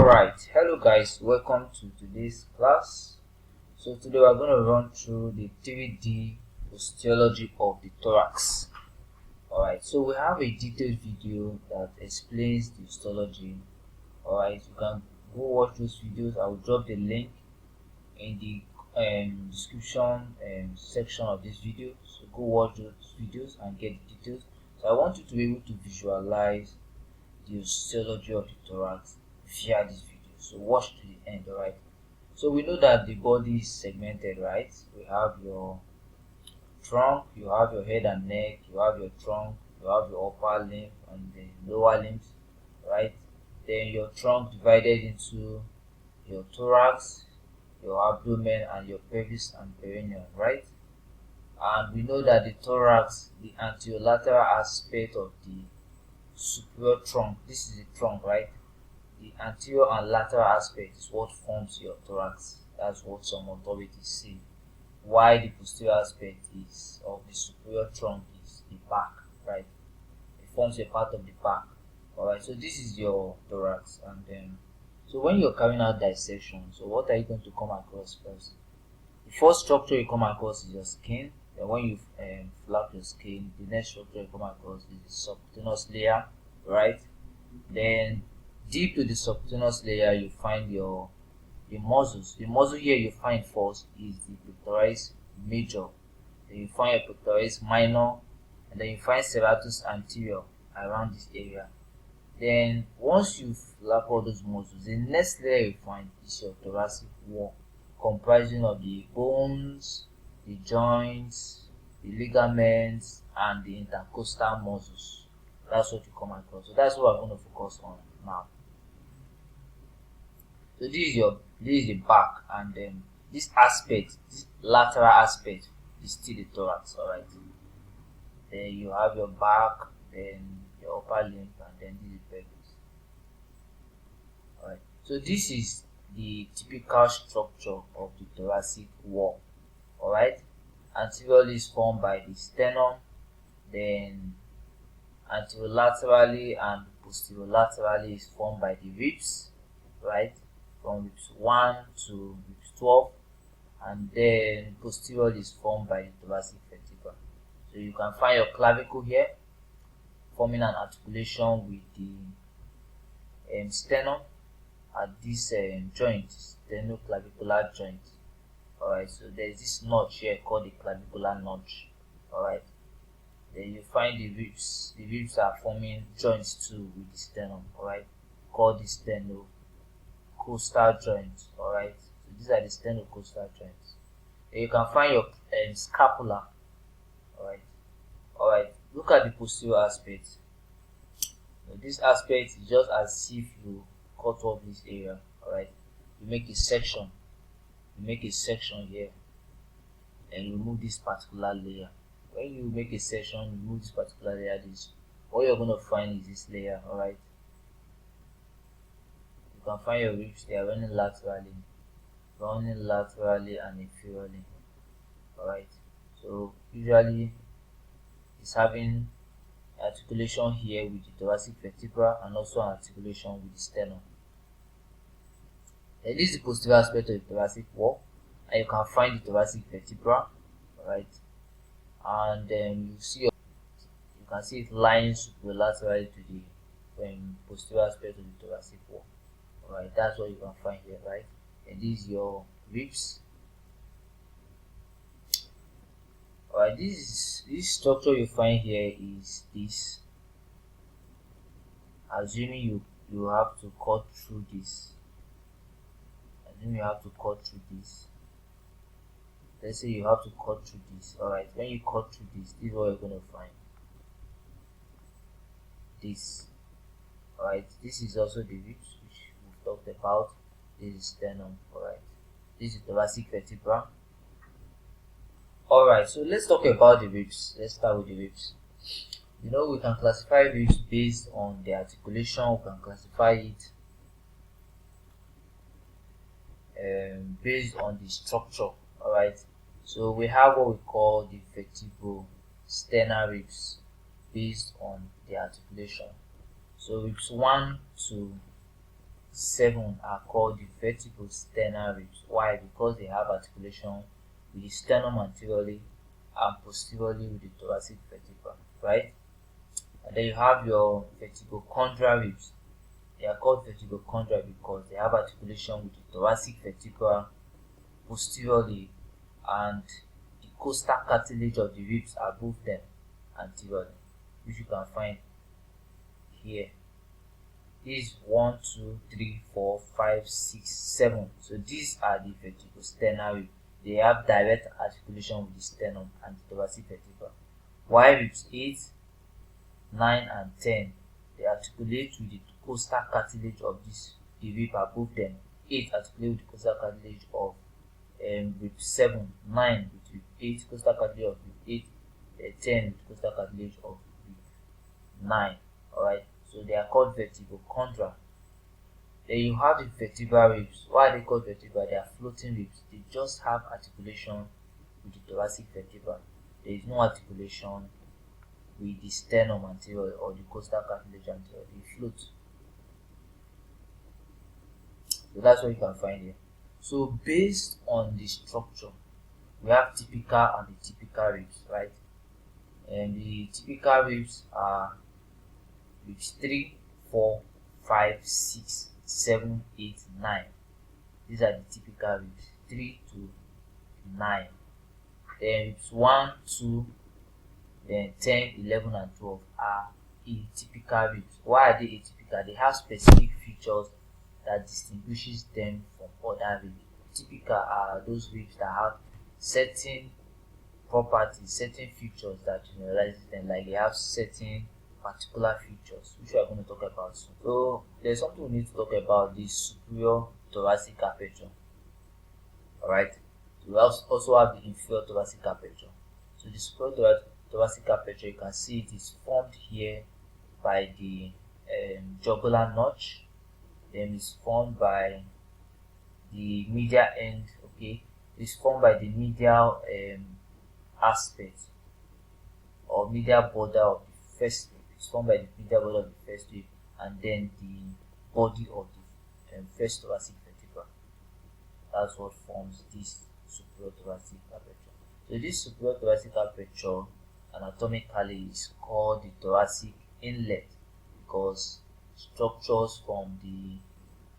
Alright, hello guys, welcome to today's class. So today we're going to run through the 3D osteology of the thorax. Alright, so we have a detailed video that explains the osteology. Alright, you can go watch those videos. I will drop the link in the description section of this video. So go watch those videos and get the details. So I want you to be able to visualize the osteology of the thorax via this video. So watch to the end. Alright, so we know that the body is segmented, right? We have your trunk, you have your head and neck, you have your trunk, you have your upper limb and the lower limbs, right? Then your trunk divided into your thorax, your abdomen, and your pelvis and perineum, right? And we know that the thorax, the anterolateral aspect of the superior trunk, this is the trunk, right? The anterior and lateral aspect is what forms your thorax. That's what some authorities say. Why the posterior aspect is of the superior trunk is the back, right? It forms a part of the back. Alright, so this is your thorax, and then so when you're carrying out dissection, so what are you going to come across first? The first structure you come across is your skin. Then when you flap your skin, the next structure you come across is the subcutaneous layer, right? Then deep to the subcutaneous layer you find the muscles. The muscle here you find first is the pectoralis major. Then you find your pectoralis minor, and then you find serratus anterior around this area. Then once you flap all those muscles, the next layer you find is your thoracic wall, comprising of the bones, the joints, the ligaments, and the intercostal muscles. That's what you come across. So that's what we're going to focus on now. So this is the back, and then this aspect, this lateral aspect, is still the thorax. Alright. Then you have your back, then your upper limb, and then this is pelvis. Alright. So this is the typical structure of the thoracic wall. Alright. Anteriorly is formed by the sternum, then anterolaterally and posterolaterally is formed by the ribs, right? From ribs 1 to ribs 12, and then posteriorly is formed by the thoracic vertebra. So you can find your clavicle here, forming an articulation with the sternum at this joint, sternoclavicular joint. Alright, so there's this notch here called the clavicular notch. Alright, then you find the ribs. The ribs are forming joints too with the sternum, alright, called the sternocostal joints. Alright, so these are the sternocostal joints. Then you can find your scapula. Alright, look at the posterior aspect. So this aspect is just as if you cut off this area. Alright, you make a section. You make a section here and remove this particular layer. When you make a section, remove this particular layer, what you're going to find is this layer. Alright, you can find your ribs. They are running laterally and inferiorly. Alright, so usually it's having articulation here with the thoracic vertebra and also an articulation with the sternum. And this is the posterior aspect of the thoracic wall, and you can find the thoracic vertebra, right? And then you can see it lying superlaterally to the posterior aspect of the thoracic wall. Alright, that's what you can find here, right? And this is your ribs. Alright, this structure you find here is this. Assuming you have to cut through this. Let's say you have to cut through this. Alright, when you cut through this is what you're going to find. This. Alright, this is also the ribs which we've talked about. This is sternum. Alright, this is thoracic vertebra. Alright, so let's talk about the ribs. Let's start with the ribs. You know, we can classify ribs based on the articulation. We can classify it based on the structure. Alright, so we have what we call the vertebrosternal ribs based on the articulation. So ribs 1 to 7 are called the vertebro-sternal ribs. Why? Because they have articulation with the sternum anteriorly and posteriorly with the thoracic vertebra, right? And then you have your vertebrochondral ribs. They are called vertebrochondral because they have articulation with the thoracic vertebra posteriorly and the costal cartilage of the ribs above them anteriorly, which you can find here. These 1, 2, 3, 4, 5, 6, 7. So these are the vertebro-sternal ribs. They have direct articulation with the sternum and the thoracic vertebra. While ribs 8, 9, and 10, they articulate with the costal cartilage of the rib above them. 8 articulate with the costal cartilage of rib 7, 9 with rib 8, costal cartilage of rib 8, 10 with costal cartilage of rib 9. Alright, so they are called vertebrochondra. Then you have the vertebral ribs. Why are they called vertebra? They are floating ribs. They just have articulation with the thoracic vertebra. There is no articulation with the sternum anterior or the costal cartilage anterior. They float. So that's what you can find here. So based on the structure, we have typical and atypical ribs, right? And the typical ribs are ribs 3, 4, 5, 6, 7, 8, 9. These are the typical ribs, 3 to 9. Then ribs 1, 2, then 10, 11, and 12 are atypical ribs. Why are they atypical? They have specific features that distinguishes them from other ribs. Typical are those ribs that have certain properties, certain features that generalizes them, like they have certain particular features, which we are going to talk about soon. So there's something we need to talk about, the superior thoracic aperture. Alright, so we also have the inferior thoracic aperture. So the superior thoracic aperture, you can see it is formed here by the jugular notch. Then it's formed by the medial end. Okay, it's formed by the medial aspect or medial border of the first rib. It's formed by the medial border of the first rib and then the body of the first thoracic vertebra. That's what forms this superior thoracic aperture. So this superior thoracic aperture anatomically is called the thoracic inlet because structures from the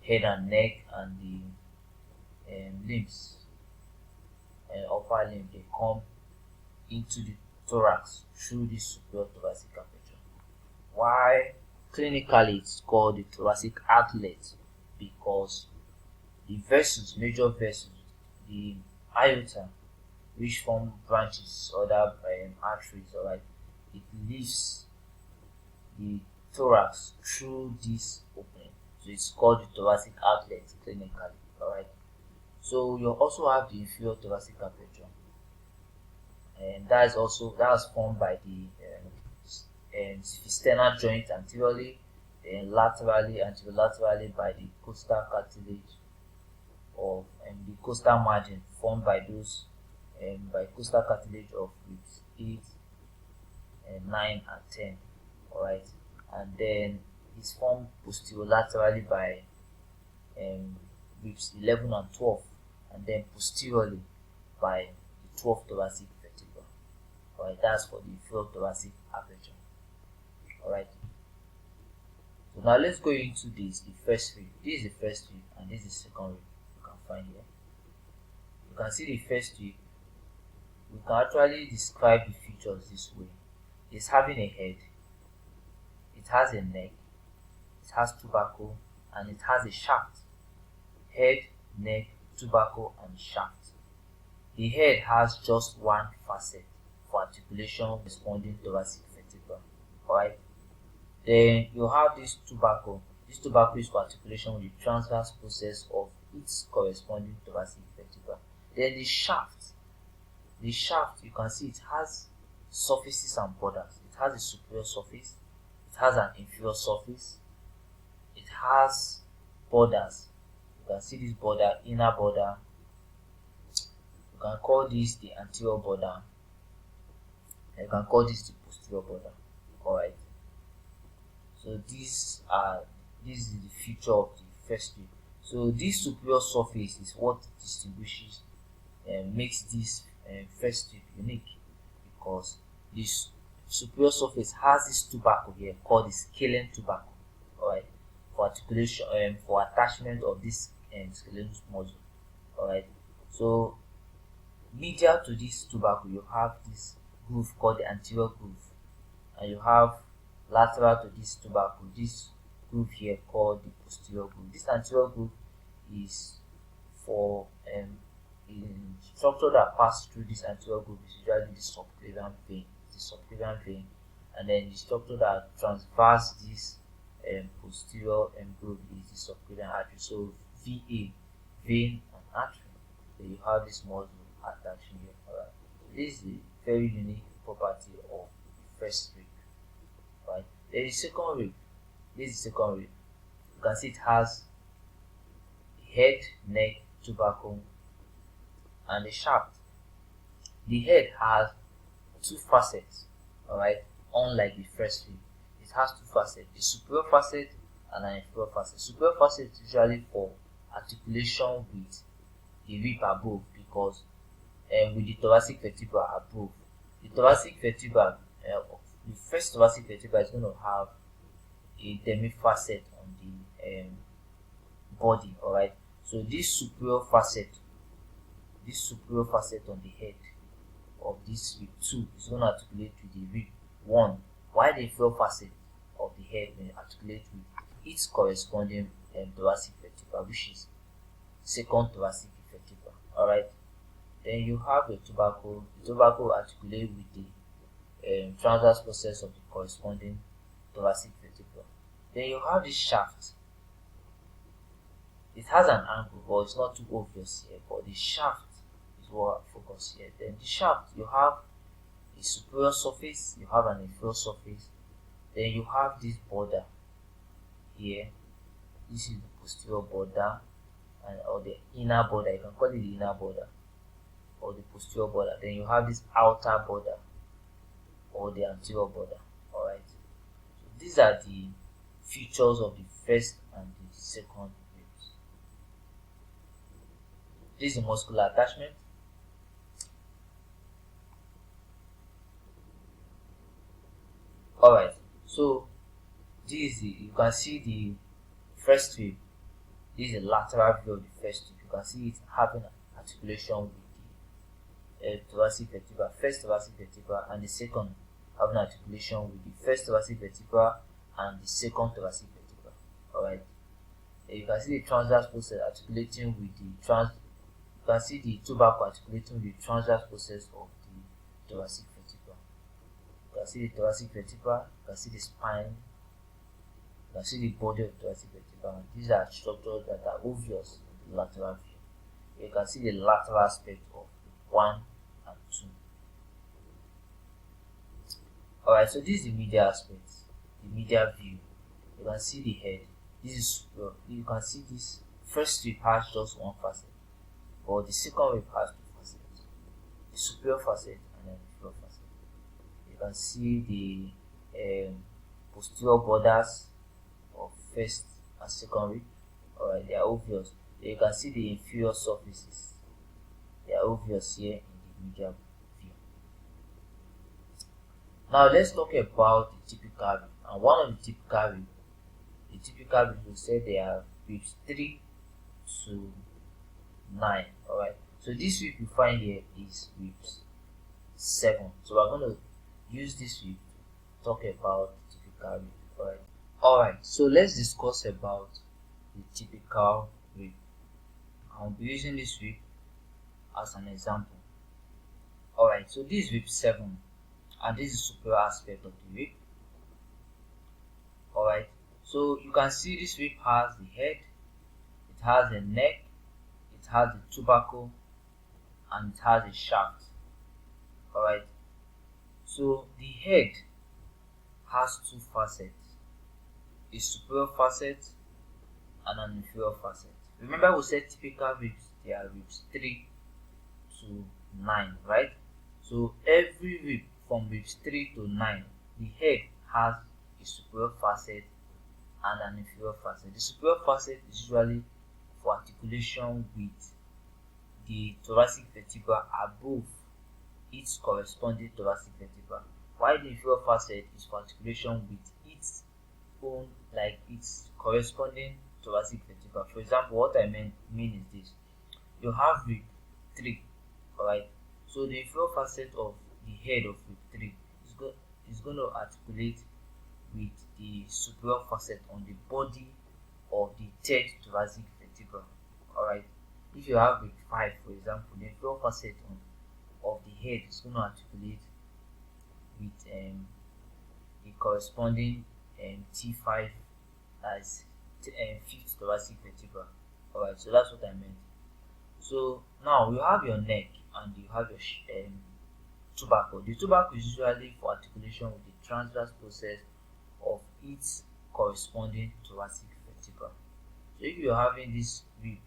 head and neck and the limbs and upper limb, they come into the thorax through this superior thoracic aperture. Why clinically it's called the thoracic outlet? Because the vessels, major vessels, the aorta, which form branches, other arteries, alright, it leaves the thorax through this opening. So it's called the thoracic outlet clinically, alright. So you also have the inferior thoracic aperture, and that's formed by the sternal joint anteriorly, then laterally, anterolaterally by the costal cartilage of the costal margin formed by those by costal cartilage of ribs 8 and 9 and 10. Alright, and then it's formed posterolaterally by ribs 11 and 12, and then posteriorly by the 12th thoracic vertebra. Alright, that's for the inferior thoracic aperture. Alright, so now let's go into the first rib. This is the first rib and this is the second rib. You can find here. You can see the first rib. We can actually describe the features this way. It's having a head, it has a neck, it has tubercle, and it has a shaft. Head, neck, tubercle, and shaft. The head has just one facet for articulation corresponding thoracic vertebra. Alright. Then you have this tubercle. This tubercle is for articulation with the transverse process of its corresponding thoracic vertebra. Then the shaft. The shaft, you can see it has surfaces and borders. It has a superior surface, it has an inferior surface, it has borders. You can see this border, inner border. You can call this the anterior border. And you can call this the posterior border. Alright. So this is the feature of the first rib. So this superior surface is what distinguishes and makes this first rib unique, because this superior surface has this tubercle here called the scalene tubercle, alright, for articulation for attachment of this scalenus muscle. Alright, so medial to this tubercle you have this groove called the anterior groove, and you have lateral to this tubercle this groove here called the posterior groove. This anterior groove is for in structure that pass through this anterior groove is usually the subclavian vein, and then the structure that transverse this posterior groove is the subclavian artery. So VA, vein and artery. So you have this muscle attaching here. Alright. This is a very unique property of the first rib. Right. Then the second rib. This is the second rib. You can see it has head, neck, tubercle, and the shaft. The head has two facets, alright, unlike the first rib. It has two facets, the superior facet and an inferior facet. Superior facet is usually for articulation with the rib above, because with the thoracic vertebra above. The thoracic vertebra, the first thoracic vertebra is going to have a demifacet on the body, alright. So this superior facet on the head of this rib 2 is going to articulate with the rib 1, while the inferior facet of the head will articulate with its corresponding thoracic vertebra, which is second thoracic vertebra. Alright. Then you have the tubercle. The tubercle articulate with the transverse process of the corresponding thoracic vertebra. Then you have this shaft. It has an angle, but it's not too obvious here. But the shaft is what I focus here. Then the shaft, you have a superior surface, you have an inferior surface. Then you have this border here. This is the posterior border, or the inner border. You can call it the inner border or the posterior border. Then you have this outer border or the anterior border. Alright. So these are the features of the first and the second ribs. This is the muscular attachment. Alright, so this is you can see the first rib. This is the lateral view of the first rib. You can see it having articulation with the thoracic vertebra, first thoracic vertebra, and the second having articulation with the first thoracic vertebra and the second thoracic vertebra. Alright, you can see the transverse process articulating with the you can see the tubercle articulating with the transverse process of the thoracic vertebra. You can see the thoracic vertebra, you can see the spine, you can see the body of the thoracic vertebra. These are structures that are obvious in the lateral view. You can see the lateral aspect of 1 and 2. Alright, so this is the medial aspect, the medial view. You can see the head. This is superior. You can see this first rib has just one facet, but the second rib has two facets, the superior facet and then the inferior facet. You can see the posterior borders of first and second rib. Alright, they are obvious. You can see the inferior surfaces. They are obvious here in the medial view. Now let's talk about the typical rib. And one of the typical rib, we say they are ribs 3 to 9. Alright, so this rib you find here is ribs 7. So we're going to use this rib to talk about the typical rib. Alright, so let's discuss about the typical rib. I'll be using this rib as an example. Alright, so this is rib 7, and this is the superior aspect of the rib. Alright, so you can see this rib has the head, it has the neck, it has the tubercle, and it has a shaft. Alright, so the head has two facets, a superior facet and an inferior facet. Remember we said typical ribs, they are ribs 3 to 9, right? So every rib from ribs 3 to 9, the head has a superior facet and an inferior facet. The superior facet is usually for articulation with the thoracic vertebra above its corresponding thoracic vertebra, while the inferior facet is for articulation with its own, like its corresponding thoracic vertebra. For example, what I mean is this: you have rib 3, alright? So the inferior facet of the head of rib 3 is going to articulate with the superior facet on the body of the third thoracic vertebra, alright? If you have rib 5, for example, the inferior facet of the head is going to articulate with the corresponding T5 as fifth thoracic vertebra. Alright, so that's what I meant. So now you have your neck and you have your tubercle. The tubercle is usually for articulation with the transverse process of its corresponding thoracic vertebra. So if you're having this rib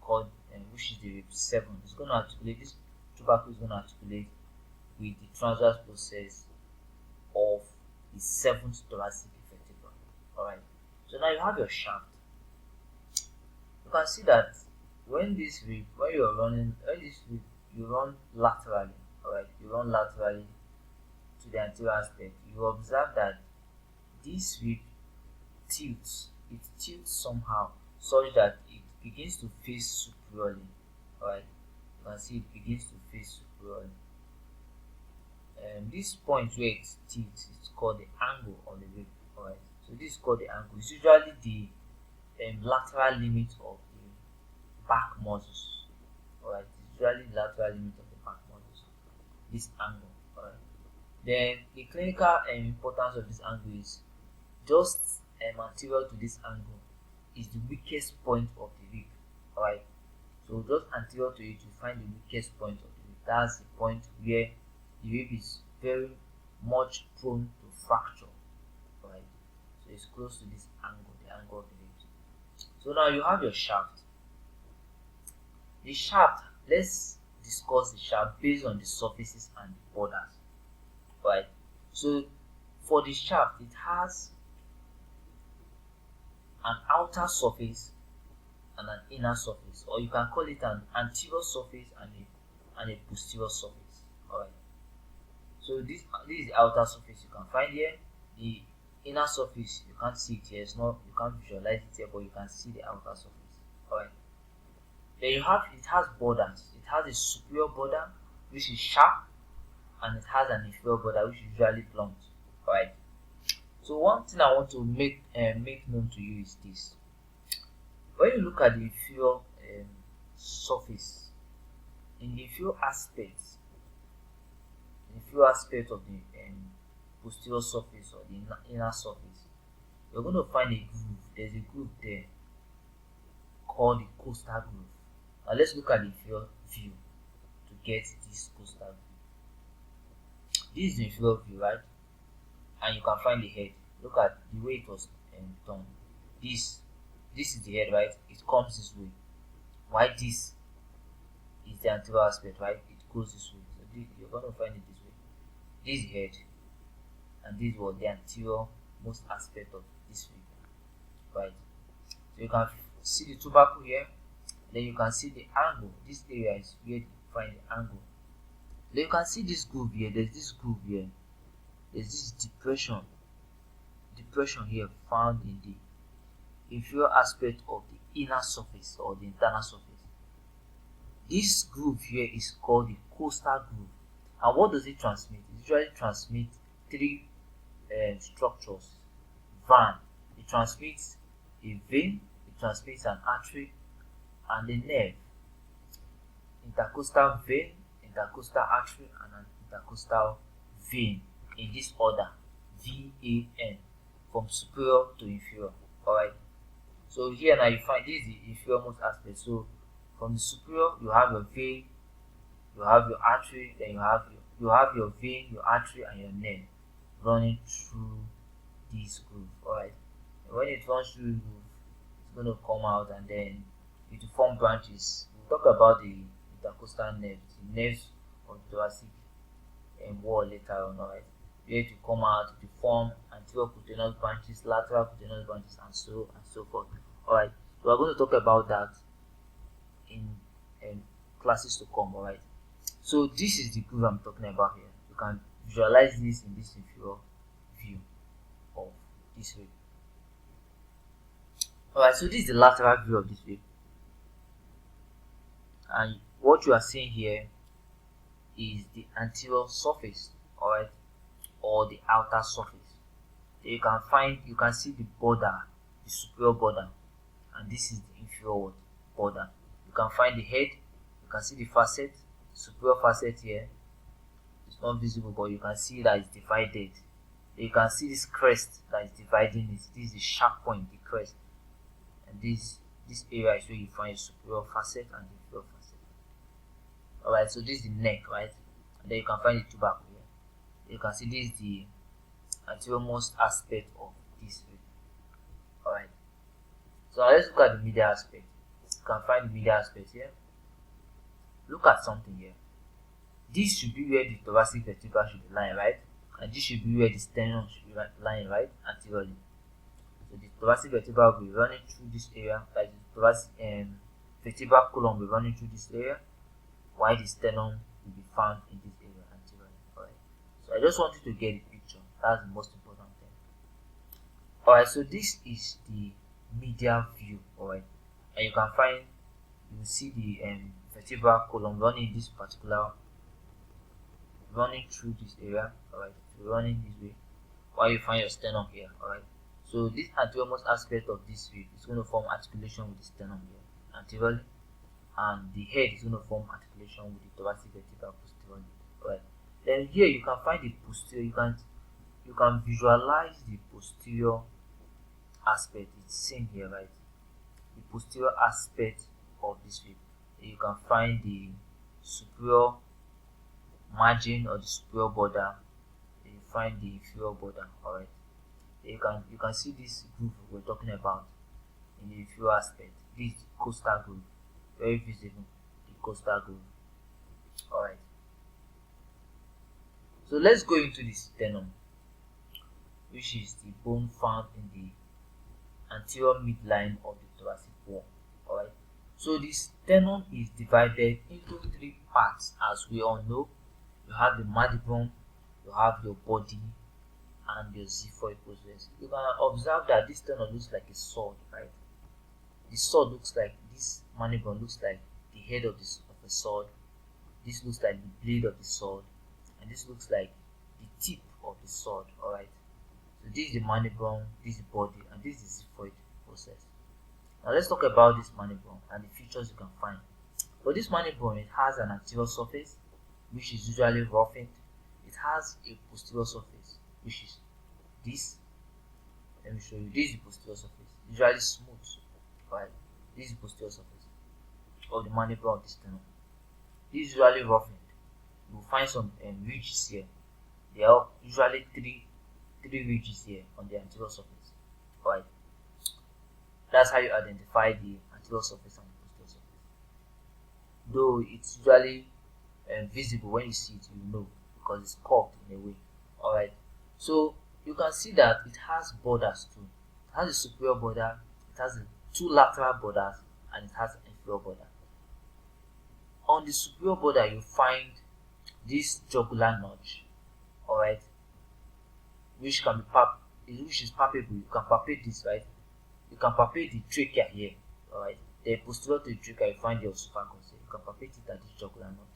called, which is the rib 7, it's going to articulate, this tubercle is going to articulate with the transverse process of the 7th thoracic vertebra. Alright, so now you have your shaft. You can see that when you're running, you run laterally, alright, you run laterally to the anterior aspect, you observe that this rib tilts, it tilts somehow such that it begins to face superiorly, alright, you can see it begins to face superiorly. This point where it tilts is called the angle of the rib, alright, so this is called the angle. It's usually the lateral limit of the back muscles, alright, it's usually the lateral limit of the back muscles, this angle, alright. Then the clinical importance of this angle is just anterior to this angle is the weakest point of the rib, alright. So just anterior to it, you find the weakest point of the rib. That's the point where the rib is very much prone to fracture, alright. So it's close to this angle, the angle of the rib. So now you have your shaft. The shaft, let's discuss the shaft based on the surfaces and the borders, right? So for the shaft, it has an outer surface and an inner surface, or you can call it an anterior surface and a posterior surface, alright. So this is the outer surface you can find here. The inner surface, you can't see it here, you can't visualize it here, but you can see the outer surface, alright. Then it has borders. It has a superior border which is sharp, and it has an inferior border which is usually blunt, alright. So one thing I want to make known to you is this: when you look at the inferior surface, in the inferior aspect of the posterior surface or the inner surface, you're going to find a groove. There's a groove there called the costal groove. Now let's look at the inferior view to get this costal view. This is the inferior view, right? And you can find the head. Look at the way it was done. This is the head, right? It comes this way. Why this is the anterior aspect, right? It goes this way. So you're going to find it this way. This is the head, and this was the anterior most aspect of this rib, right? So you can see the tubercle here. Then you can see the angle. This area is where you find the angle. Then you can see this groove here. There's this groove here. There's this depression here found in the inferior aspect of the inner surface or the internal surface. This groove here is called the costal groove. And what does it transmit? It usually transmits three structures. It transmits a vein, it transmits an artery, and a nerve. Intercostal vein, intercostal artery, and an intercostal vein, in this order: VAN, from superior to inferior. Alright. So here now you find this is the inferior most aspect. So from the superior, you have your vein, you have your artery, then you have your vein, your artery, and your nerve running through this groove. Alright. When it runs through the groove, it's going to come out, and then it will form branches. We'll talk about the intercostal nerves, the nerves of the thoracic wall later on. Alright. where to come out to form anterior cutaneous branches, lateral cutaneous branches, and so forth. Alright, so we're going to talk about that in classes to come. Alright, so this is the groove I'm talking about here. You can visualize this in this inferior view of this rib. Alright, so this is the lateral view of this rib, and what you are seeing here is the anterior surface, alright, or the outer surface. So you can see the border, the superior border, and this is the inferior border. You can find the head, you can see the facet, superior facet here. It's not visible, but you can see that it's divided. You can see this crest that is dividing it. This is the sharp point, the crest, and this area is where you find the superior facet and the inferior facet. Alright, so this is the neck, right? And then you can find the tubercle here. You can see this is the anteriormost aspect of this rib. Alright, so now let's look at the medial aspect. You can find the medial aspect here. Look at something here. This should be where the thoracic vertebra should be lying, right? And this should be where the sternum should be lying, right? Anteriorly. So the thoracic vertebra will be running through this area, like the thoracic vertebral column will be running through this area, while the sternum will be found in this area anteriorly. Alright, so I just want you to get the picture. That's the most important thing. Alright, so this is the medial view. Alright, and you will see the vertebral column running this particular, running through this area. Alright, so running this way, while you find your sternum here. Alright, so this anteriormost aspect of this rib is going to form articulation with the sternum here anteriorly, and the head is going to form articulation with the thoracic vertebra posteriorly. Alright, then here you can find the posterior. You can visualize the posterior aspect. It's seen here, right? The posterior aspect of this rib. You can find the superior margin or the superior border. You find the inferior border. Alright, you can see this groove we're talking about in the inferior aspect. This is the costal groove, very visible, the costal groove. Alright, so let's go into the sternum, which is the bone found in the anterior midline of the thoracic wall. Alright, so the sternum is divided into three parts, as we all know. You have the mandible, you have your body, and your xiphoid process. You can observe that this sternum looks like a sword, right? The sword looks like, this mandible looks like the head of a sword. This looks like the blade of the sword, and this looks like the tip of the sword. Alright, so this is the mandible, this is the body, and this is the xiphoid process. Now let's talk about this mandible and the features you can find. For this mandible, it has an anterior surface, which is usually roughened. It has a posterior surface, which is this. Let me show you. This is the posterior surface, usually smooth. Right, this is the posterior surface of the mandible of the sternum. This is usually roughened. You will find some ridges here. There are usually three ridges here on the anterior surface. Right, that's how you identify the anterior surface and the posterior surface. Though it's usually visible when you see it, you know, because it's curved in a way. Alright, so you can see that it has borders too. It has a superior border, it has two lateral borders, and it has an inferior border. On the superior border, you find this jugular notch, alright, which is palpable. You can palpate this, right? You can palpate the trachea here, alright. Then posterior to the trachea, you find the esophagus. You can palpate it at this jugular notch.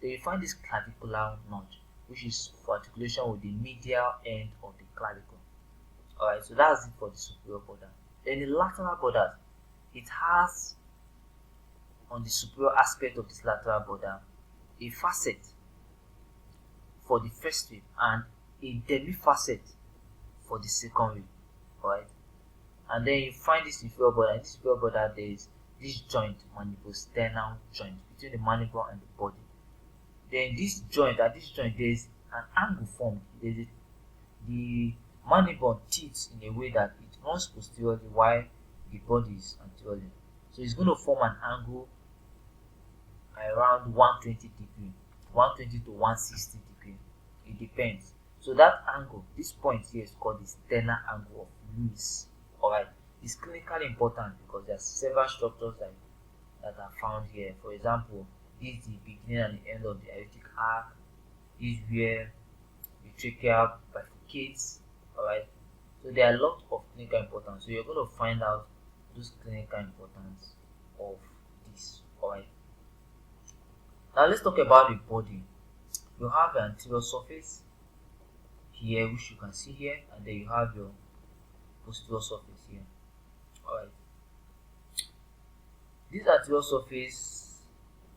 Then you find this clavicular notch, which is for articulation with the medial end of the clavicle. Alright, so that's it for the superior border. Then the lateral border, it has on the superior aspect of this lateral border a facet for the first rib and a demifacet for the second rib. Alright, and then you find this inferior border. In this inferior border, there is this joint, mandible-sternal joint, between the mandible and the body. Then this joint, there is an angle formed. The mandible tilts in a way that it runs posteriorly while the body is anteriorly. So it's going to form an angle around 120 to 160 degrees. It depends. So that angle, this point here, is called the sternal angle of Lewis. Alright, it's clinically important because there are several structures that are found here. For example, this is the beginning and the end of the aortic arc. This is where the trachea bifurcates. Alright, so there are a lot of clinical importance. So you're going to find out those clinical importance of this. Alright, now let's talk about the body. You have the anterior surface here, which you can see here, and then you have your posterior surface here. Alright, this anterior surface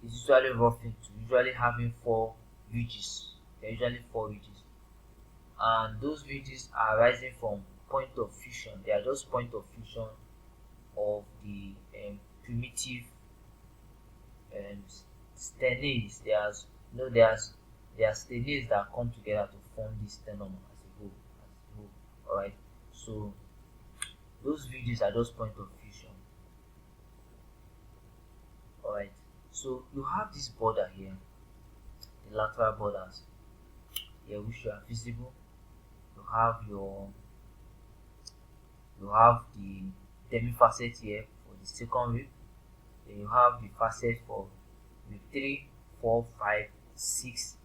is usually rough into, usually having 4 ridges. There are usually 4 ridges, and those ridges are arising from point of fusion. They are just point of fusion of the primitive sternae. There are sternae that come together to form this sternum as a whole. Alright, so those ridges are just point of fusion. Alright, so you have this border here, the lateral borders here, which are visible. You have the demifacet here for the second rib. Then you have the facet for rib 3, 4, 5, 6,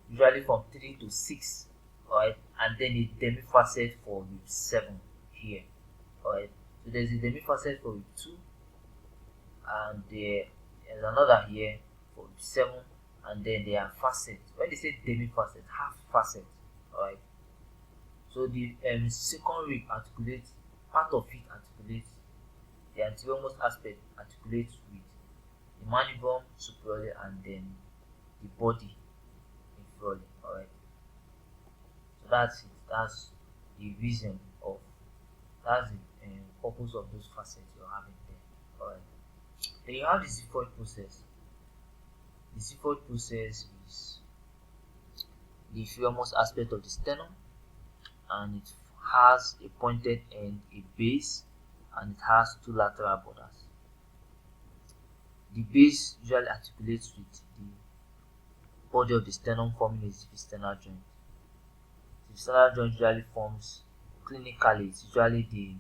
usually from 3 to 6. Alright, and then a demifacet for rib 7 here. Alright, so there's a demifacet for rib 2, and there's another here for rib 7, and then there are facets. When they say demifacet, half facet. Alright, so the second rib articulates, part of it articulates, the anteriormost aspect articulates with the mandible superiorly and then the body inferiorly. Alright, so that's it. That's the reason of, that's the purpose of those facets you're having there. Alright, then you have the xiphoid process. The xiphoid process is the inferiormost aspect of the sternum, and it has a pointed end, a base, and it has 2 lateral borders. The base usually articulates with the body of the sternum, forming a sternal joint. The sternal joint usually forms, clinically, it's usually the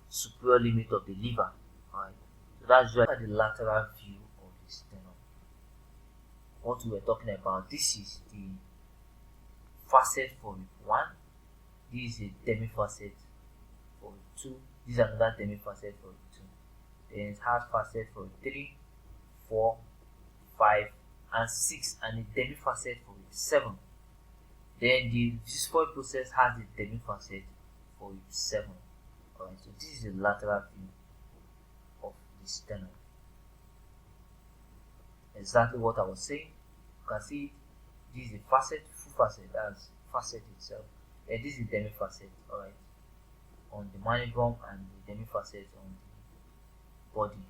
superior limit of the liver. Alright, so that's usually the lateral view of the sternum. What we were talking about, this is the facet for rib 1. This is a demifacet for rib 2. This is another demifacet for rib 2. Then it has facet for rib 3, 4, 5, and 6, and a demifacet for rib 7. Then the xiphoid process has a demifacet for rib 7. Alright, so this is the lateral view of the sternum. Exactly what I was saying. You can see this is a facet, full facet, that's facet itself. And this is demifacet, alright, on the mandible, and the demifacet on the body.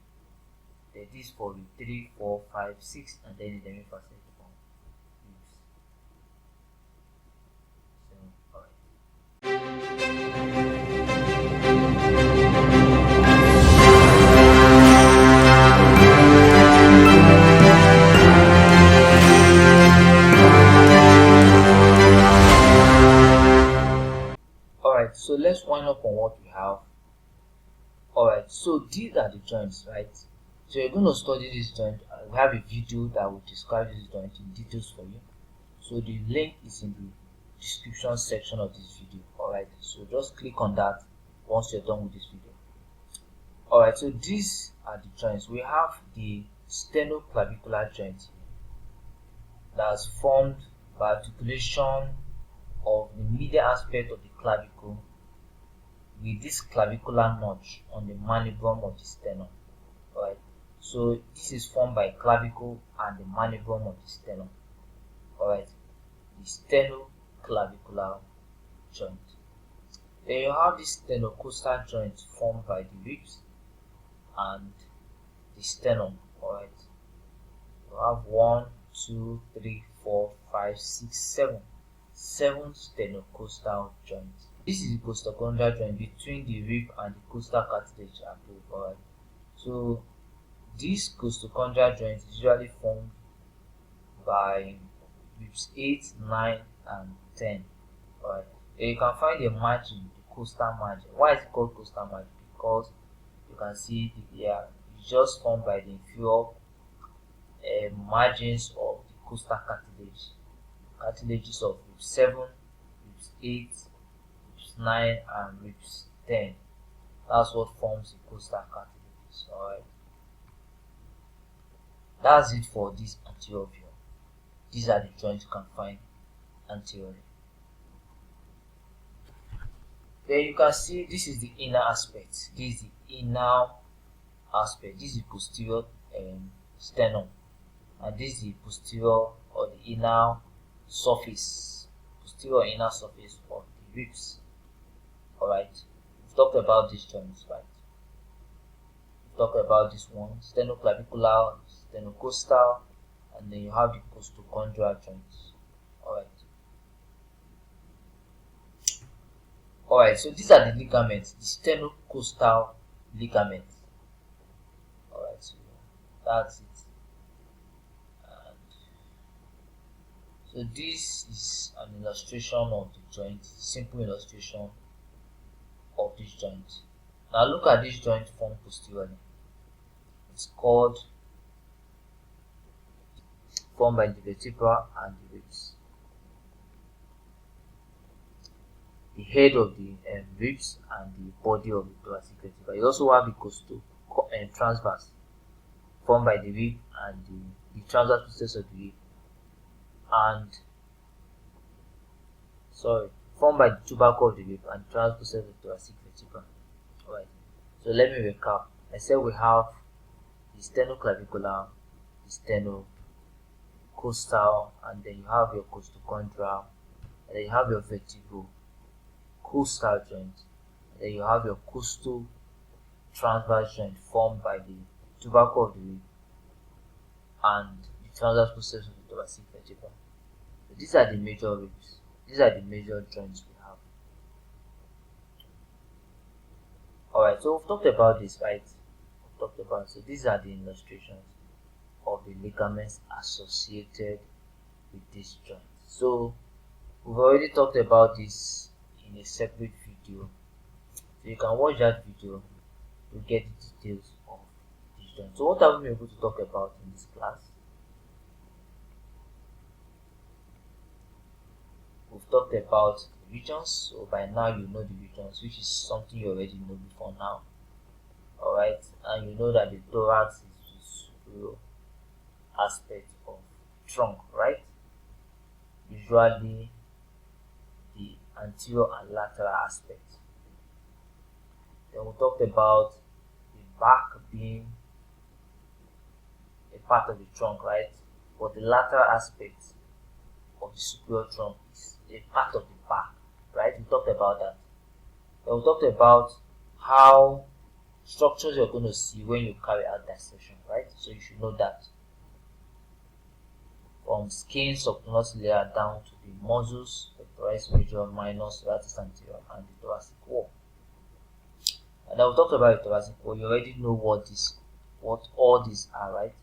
Then this for rib 3, 4, 5, 6, and then the demifacet on ribs. So, alright. Alright, so let's wind up on what we have. Alright, so these are the joints, right? So you're going to study this joint. We have a video that will describe this joint in details for you. So the link is in the description section of this video. Alright, so just click on that once you're done with this video. Alright, so these are the joints. We have the sternoclavicular joint that's formed by articulation of the medial aspect of the clavicle with this clavicular notch on the mandible of the sternum. Alright, so this is formed by clavicle and the mandible of the sternum. Alright, the sternoclavicular joint. Then you have this sternocostal joint formed by the ribs and the sternum. Alright, you have 1, 2, 3, 4, 5, 6, 7. 7 sternocostal joints. This is the costochondral joint between the rib and the costal cartilage above. Alright, so this costochondral joint is usually formed by ribs 8, 9, and 10. Alright. You can find the margin, the costal margin. Why is it called costal margin? Because you can see it's just formed by the inferior margins of the costal cartilages of ribs 7, ribs 8, ribs 9, and ribs 10. That's what forms the costal cartilages. Alright. That's it for this anterior view. These are the joints you can find anteriorly. Then you can see this is the inner aspect. This is the inner aspect. This is the posterior sternum, and this is the posterior or the inner surface, posterior inner surface of the ribs. Alright, we've talked about these joints, right? We've talked about this one, sternoclavicular, sternocostal, and then you have the costochondral joints. Alright, so these are the ligaments, the sternocostal ligaments. Alright, so that's it. And so this is an illustration of the joint, simple illustration of this joint. Now look at this joint formed posteriorly. It's formed by the vertebra and the ribs. The head of the ribs and the body of the thoracic vertebra. You also have the costal transverse, formed by the rib and the transverse process of the rib, and formed by the tubercle of the rib and transverse process of the thoracic vertebra. Alright, so let me recap. I said we have the sternoclavicular, the sternocostal, and then you have your costochondral, and then you have your vertebral costal joint, and then you have your costal transverse joint formed by the tubercle of the rib and the transverse process of the thoracic vertebra. So these are the major ribs. These are the major joints we have. Alright, so we've talked about this, right? So these are the illustrations of the ligaments associated with this joint. So we've already talked about this in a separate video, so you can watch that video to get the details of this joint. So what have we been able to talk about in this class? We've talked about the regions, so by now you know the regions, which is something you already know before now. Alright, and you know that the thorax is the superior aspect of trunk, right? Usually the anterior and lateral aspect. Then we talked about the back being a part of the trunk, right? But the lateral aspect of the superior trunk is a part of the back, right? We talked about that. Then we talked about how structures you're going to see when you carry out dissection, right? So you should know that. From skin, subcutaneous layer down to the muscles, pectoralis major, minor, serratus anterior, and the thoracic wall. And I will talk about the thoracic wall. You already know what all these are, right?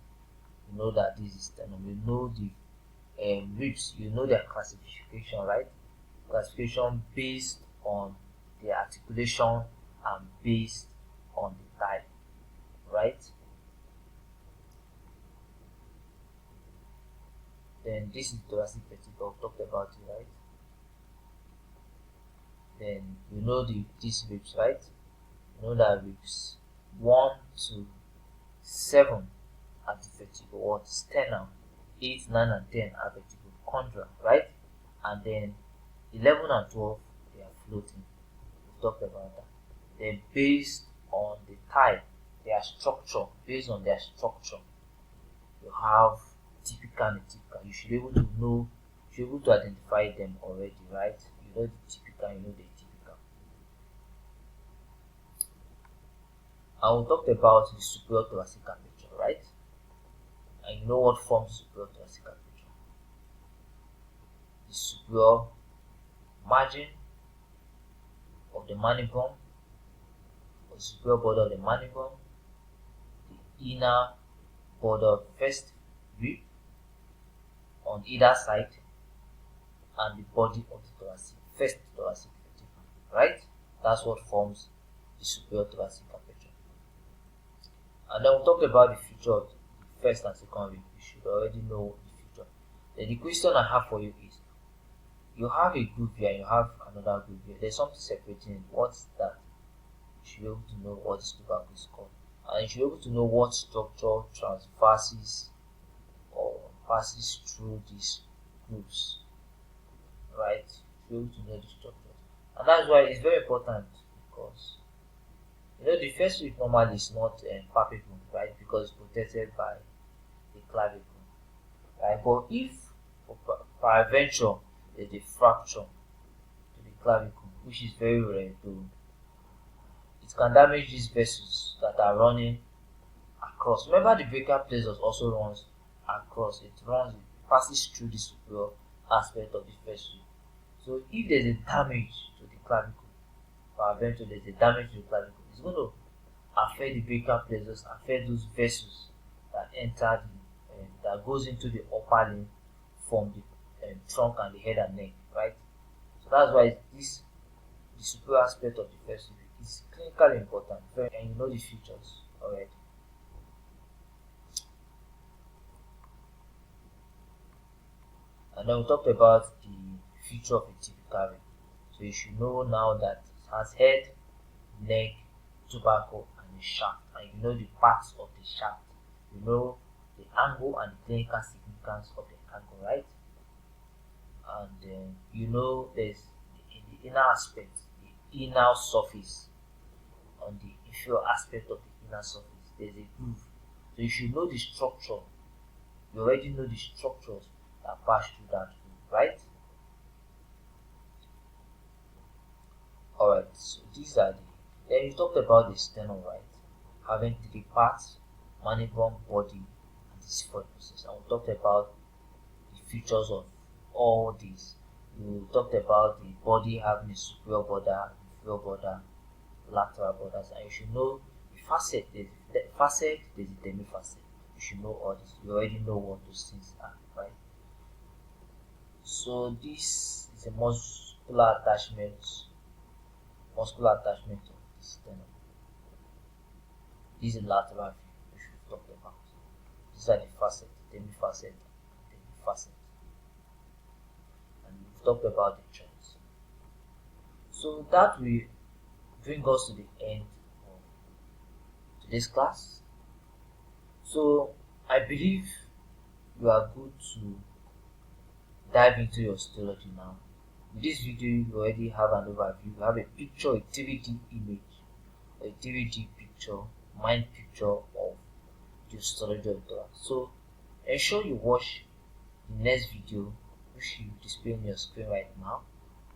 You know that this is sternum. You know the ribs. You know their classification, right? Classification based on the articulation and based on the type, right? Then this is thoracic vertebra. We talked about it, right? Then you know these ribs, right? You know that ribs 1 to 7 are the vertebral sternum, 8, 9, and 10 are vertebral chondra, right? And then 11 and 12 they are floating. We talked about that. Then based on the type, their structure, based on their structure, you have typical and atypical. You should be able to know, you should be able to identify them already, right? You know the typical, you know the atypical. And we talked about the superior thoracic aperture, right? And you know what forms the superior thoracic aperture? The superior margin of the mandible, or the superior border of the mandible, the inner border of the first rib on either side, and the body of the thoracic, first thoracic vertebra, right? That's what forms the superior thoracic aperture. And then we talked about the feature of the first and second rib. You should already know the feature. Then the question I have for you is, you have a groove here and you have another groove here. There's something separating it. What's that? You should be able to know what this tubercle is called. And you should be able to know what structure transverses or passes through these grooves. Right? You should be able to know the structure. And that's why it's very important, because the first rib normally is not palpable, right? Because it's protected by the clavicle. Right? But if peradventure there's a fracture to the clavicle, which is very rare though, it can damage these vessels that are running across. Remember, the brachial plexus also runs across. It passes through the superior aspect of the first rib. So if there's a damage to the clavicle, peradventure there's a damage to the clavicle, it's going to affect the brachial plexus, affect those vessels that enter that goes into the upper limb from the trunk and the head and neck, right? So that's why the superior aspect of the first rib is clinically important, and you know the features already. And then we talked about the feature of a typical rib. So you should know now that it has head, neck, tubercle, and a shaft. And you know the parts of the shaft. You know the angle and the clinical significance of the angle, right? And you know there's the inner aspect, the inner surface. On the inferior aspect of the inner surface, there's a groove. So you should know the structure. You already know the structures that pass through that groove, right? Alright, so these are then you talked about the sternum, right? Having three parts: mandible, body, and the sphincter process. And we talked about the features of all these. You talked about the body having a superior border, inferior border, lateral borders, and you should know the facet. There's the facet, there's the demifacet. You should know all this. You already know what those things are, right? So this is a muscular attachment of the sternum. This is the lateral view which we've talked about. These are the facet, demifacet, and demifacet. And we've talked about the joints. So that will bring us to the end of today's class. So I believe you are good to dive into your osteology now. With this video, you already have an overview. You have a picture, a 3D image, a 3D picture, mind picture of the osteology of the thorax. So ensure you watch the next video, which you display on your screen right now,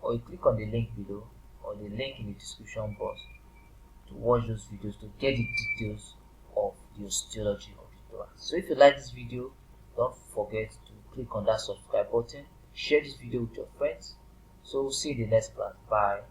or you click on the link below or the link in the description box to watch those videos to get the details of the osteology of the thorax. So if you like this video, don't forget to click on that subscribe button, share this video with your friends. So we'll see you in the next class. Bye.